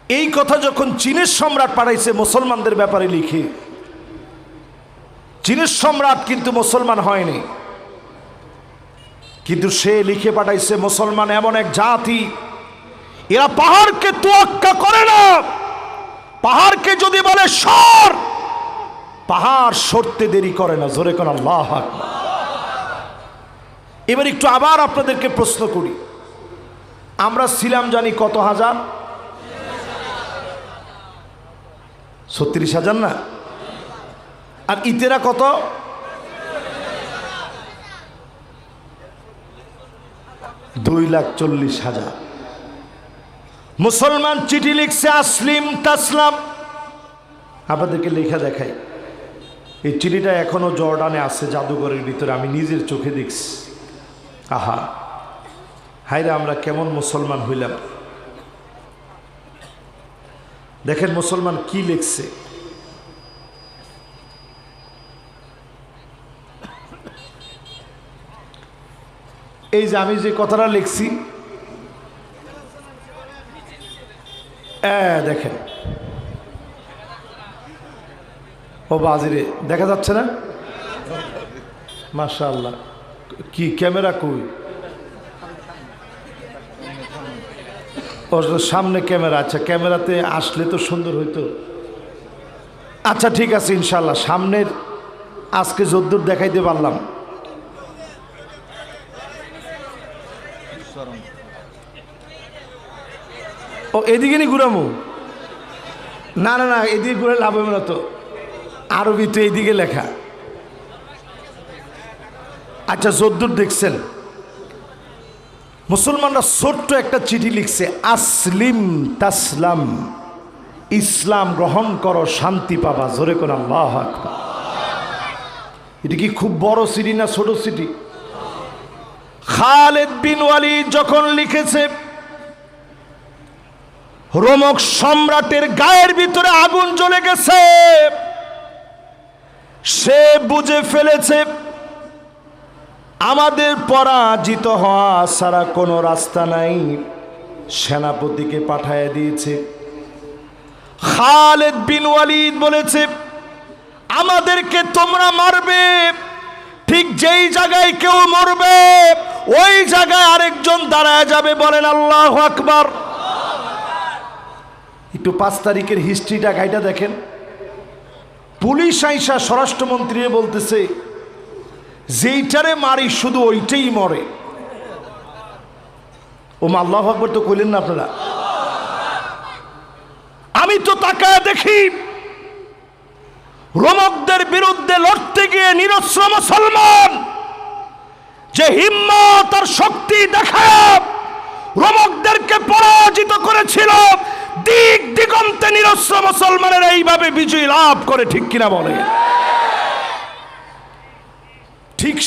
এই কথা যখন চীনের সম্রাট পাঠাইছে মুসলমানদের ব্যাপারে লিখে, চীনের সম্রাট কিন্তু মুসলমান হয়নি, কিন্তু সে লিখে পাঠাইছে মুসলমান এমন এক জাতি, এরা পাহাড়কে তোয়াক্কা করে না। পাহাড়কে যদি বলে সর, পাহাড় সরতে দেরি করে না। জোরে কোন আল্লাহু আকবার। এবার একটু আবার আপনাদেরকে প্রশ্ন করি, আমরা ছিলাম জানি কত হাজার? 36,000 না? আর ইতেরা কত? 2,40,000। মুসলমান চিঠি লিখছে আসলিম তাসলাম। আপনাদেরকে লেখা দেখাই, এই চিঠিটা এখনো জর্ডানে আছে জাদুঘরের ভিতরে, আমি নিজের চোখে দেখছি। আহা হায়রে, আমরা কেমন মুসলমান হইলাম। দেখেন মুসলমান কি লিখছে। এই যে আমি যে কথাটা লিখছি, দেখেন ও বাজিরে, দেখা যাচ্ছে না? মাশাআল্লাহ, কি ক্যামেরা কই? ওর সামনে ক্যামেরা। আচ্ছা, ক্যামেরাতে আসলে তো সুন্দর হইতো। আচ্ছা ঠিক আছে, ইনশাল্লাহ সামনের আজকে যদ্দূর দেখাইতে পারলাম। ও এদিকে নি ঘুরামু? না না না, এদিকে ঘুরে লাভ হবে না তো, আরবি তো এইদিকে লেখা। আচ্ছা, যদ্দূর দেখছেন, মুসলমানরা ছোট্ট একটা চিঠি লিখছে, আসলিম তাসলাম, ইসলাম গ্রহণ করো শান্তি পাবা। জোরে কোন আল্লাহু আকবার। এটা কি খুব বড় চিঠি না ছোট চিঠি? খালিদ বিন ওয়ালিদ যখন লিখেছে, রোমক সম্রাটের গায়ের ভিতরে আগুন জ্বলে গেছে, সে বুঝে ফেলেছে আমাদের পরাজিত হওয়া ছাড়া কোনো রাস্তা নাই, সেনাপতিকে পাঠায় দিয়েছে। খালিদ বিন ওয়ালিদ বলেছে, আমাদেরকে তোমরা মারবে, ঠিক যেই জায়গায় কেউ মরবে ওই জায়গায় আরেকজন দাঁড়ায় যাবে। বলেন আল্লাহু আকবার। একটু 5 তারিখের হিস্ট্রিটা গাইটা দেখেন। পুলিশ আইসা স্বরাষ্ট্রমন্ত্রী বলতেছে, যেইটারে মারি শুধু ওইটাই মরে। ও আল্লাহু আকবার তো কইলেন না আপনারা? আমি তো তাকায় দেখি, রোমকদের বিরুদ্ধে লড়তে গিয়ে নিরস্ত্র মুসলমান যে হিম্মত আর শক্তি দেখায় রোমকদেরকে পরাজিত করেছিল, দিক দিগন্তে নিরস্ত্র মুসলমানের এইভাবে বিজয় লাভ করে। ঠিক কিনা বলে? ঠিক